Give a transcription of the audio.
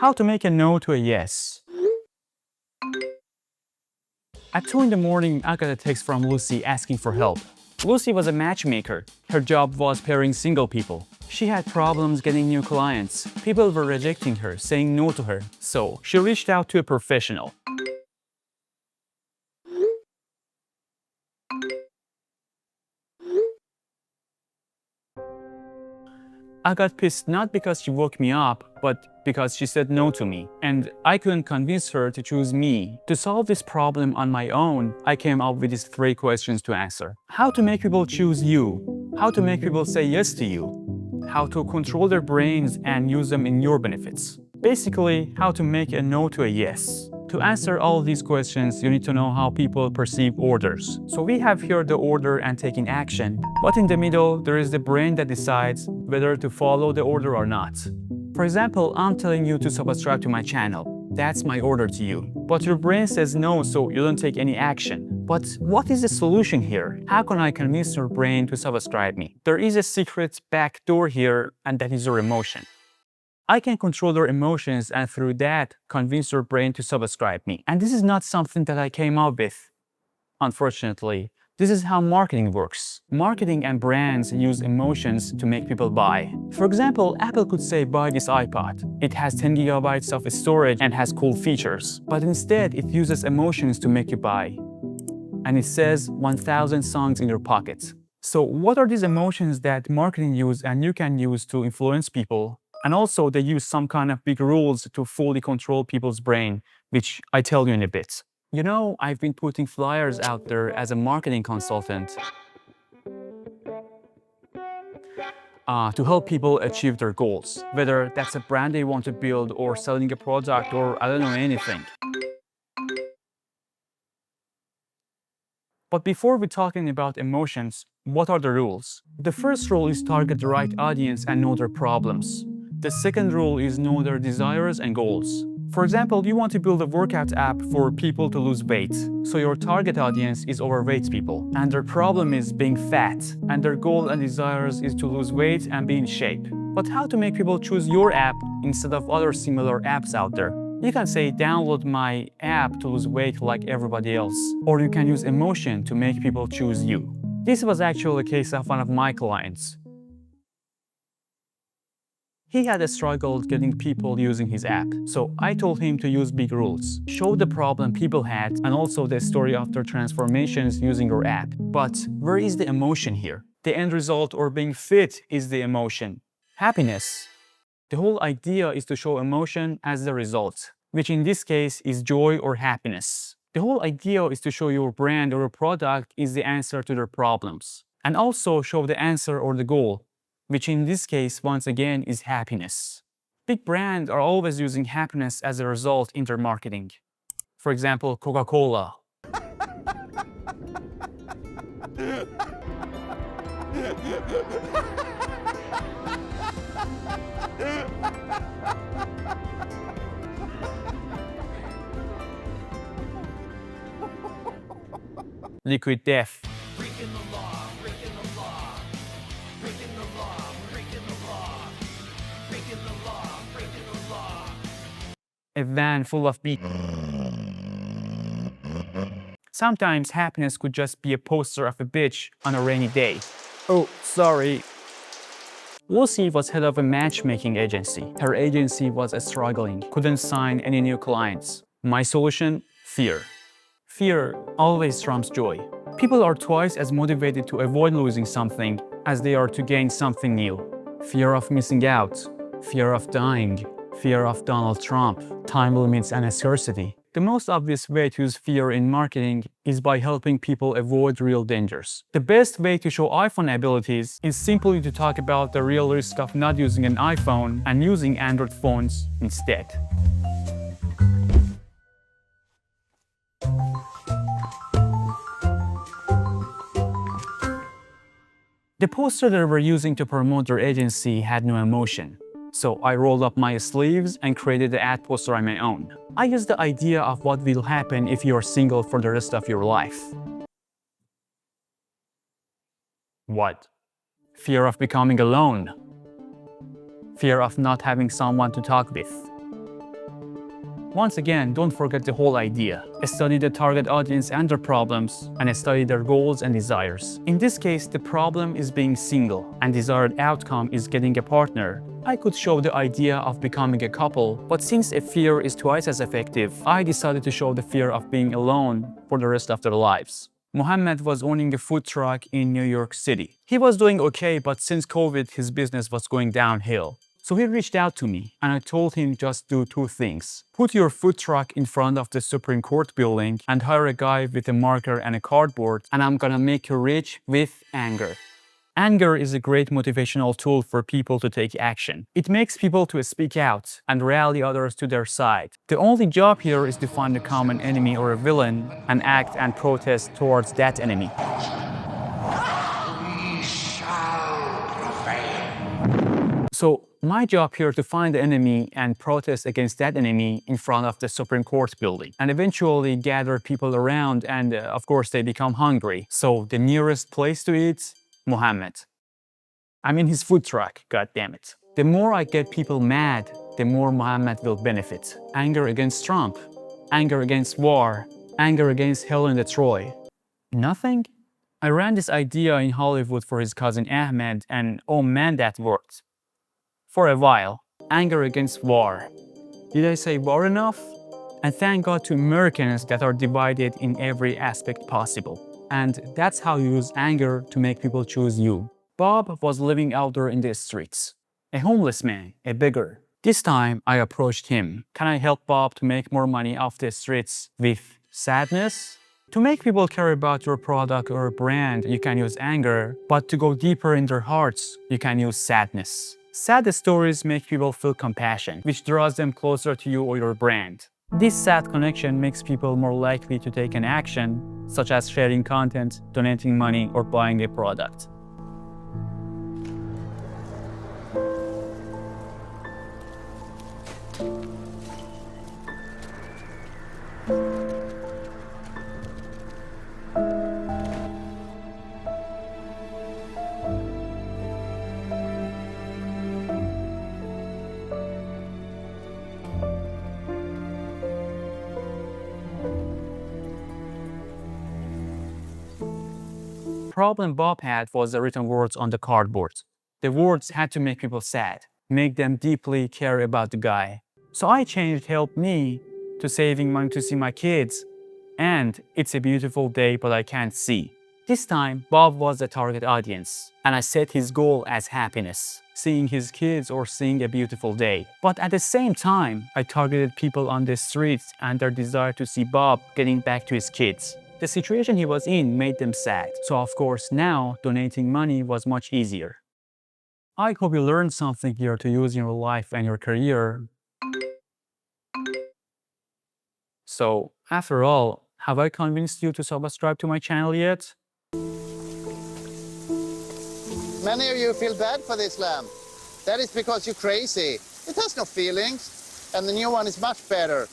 How to make a no to a yes. At 2 in the morning, I got a text from Lucy asking for help. Lucy was a matchmaker. Her job was pairing single people. She had problems getting new clients. People were rejecting her, saying no to her. So she reached out to a professional. I got pissed not because she woke me up, but because she said no to me. And I couldn't convince her to choose me. To solve this problem on my own, I came up with these 3 questions to answer. How to make people choose you? How to make people say yes to you? How to control their brains and use them in your benefits. Basically, how to make a no to a yes. To answer all of these questions, you need to know how people perceive orders. So we have here the order and taking action, but in the middle, there is the brain that decides whether to follow the order or not. For example, I'm telling you to subscribe to my channel. That's my order to you. But your brain says no, so you don't take any action. But what is the solution here? How can I convince your brain to subscribe me? There is a secret back door here, and that is your emotion. I can control your emotions and through that, convince your brain to subscribe me. And this is not something that I came up with, unfortunately. This is how marketing works. Marketing and brands use emotions to make people buy. For example, Apple could say, buy this iPod. It has 10 gigabytes of storage and has cool features. But instead, it uses emotions to make you buy. And it says 1,000 songs in your pocket. So what are these emotions that marketing use and you can use to influence people? And also they use some kind of big rules to fully control people's brain, which I tell you in a bit. You know, I've been putting flyers out there as a marketing consultant to help people achieve their goals, whether that's a brand they want to build or selling a product or I don't know, anything. But before we're talking about emotions, what are the rules? The first rule is target the right audience and know their problems. The second rule is know their desires and goals. For example, you want to build a workout app for people to lose weight. So your target audience is overweight people, and their problem is being fat, and their goal and desires is to lose weight and be in shape. But how to make people choose your app instead of other similar apps out there? You can say, download my app to lose weight like everybody else. Or you can use emotion to make people choose you. This was actually a case of one of my clients. He had struggled getting people using his app, so I told him to use big rules, show the problem people had, and also the story of their transformations using your app. But where is the emotion here? The end result or being fit is the emotion. Happiness. The whole idea is to show emotion as the result, which in this case is joy or happiness. The whole idea is to show your brand or your product is the answer to their problems, and also show the answer or the goal, which in this case, once again, is happiness. Big brands are always using happiness as a result in their marketing. For example, Coca-Cola. Liquid Death. A van full of people. Sometimes happiness could just be a poster of a bitch on a rainy day. Oh, sorry. Lucy was head of a matchmaking agency. Her agency was struggling, couldn't sign any new clients. My solution? Fear. Fear always trumps joy. People are twice as motivated to avoid losing something as they are to gain something new. Fear of missing out, fear of dying, fear of Donald Trump, time limits and scarcity. The most obvious way to use fear in marketing is by helping people avoid real dangers. The best way to show iPhone abilities is simply to talk about the real risk of not using an iPhone and using Android phones instead. The poster they were using to promote their agency had no emotion. So I rolled up my sleeves and created the ad poster on my own. I used the idea of what will happen if you're single for the rest of your life. What? Fear of becoming alone. Fear of not having someone to talk with. Once again, don't forget the whole idea. Study the target audience and their problems, and study their goals and desires. In this case, the problem is being single, and desired outcome is getting a partner. I could show the idea of becoming a couple, but since a fear is twice as effective, I decided to show the fear of being alone for the rest of their lives. Mohammed was owning a food truck in New York City. He was doing okay, but since COVID, his business was going downhill. So he reached out to me, and I told him just do two things. Put your food truck in front of the Supreme Court building and hire a guy with a marker and a cardboard, and I'm gonna make you rich with anger. Anger is a great motivational tool for people to take action. It makes people to speak out and rally others to their side. The only job here is to find a common enemy or a villain and act and protest towards that enemy. We shall prevail. So my job here to find the enemy and protest against that enemy in front of the Supreme Court building and eventually gather people around and of course they become hungry. So the nearest place to eat, Mohammed. I'm in his food truck, god damn it. The more I get people mad, the more Mohammed will benefit. Anger against Trump, anger against war, anger against Hell in the Troy. Nothing? I ran this idea in Hollywood for his cousin Ahmed and oh man, that worked. For a while, anger against war. Did I say war enough? And thank God to Americans that are divided in every aspect possible. And that's how you use anger to make people choose you. Bob was living out there in the streets. A homeless man, a beggar. This time, I approached him. Can I help Bob to make more money off the streets with sadness? To make people care about your product or brand, you can use anger, but to go deeper in their hearts, you can use sadness. Sad stories make people feel compassion, which draws them closer to you or your brand. This sad connection makes people more likely to take an action, such as sharing content, donating money, or buying a product. Problem Bob had was the written words on the cardboard. The words had to make people sad, make them deeply care about the guy. So I changed help me to saving money to see my kids and it's a beautiful day but I can't see. This time, Bob was the target audience and I set his goal as happiness, seeing his kids or seeing a beautiful day. But at the same time, I targeted people on the streets and their desire to see Bob getting back to his kids. The situation he was in made them sad, so of course now donating money was much easier. I hope you learned something here to use in your life and your career. So, after all, have I convinced you to subscribe to my channel yet? Many of you feel bad for this lamb. That is because you're crazy. It has no feelings, and the new one is much better.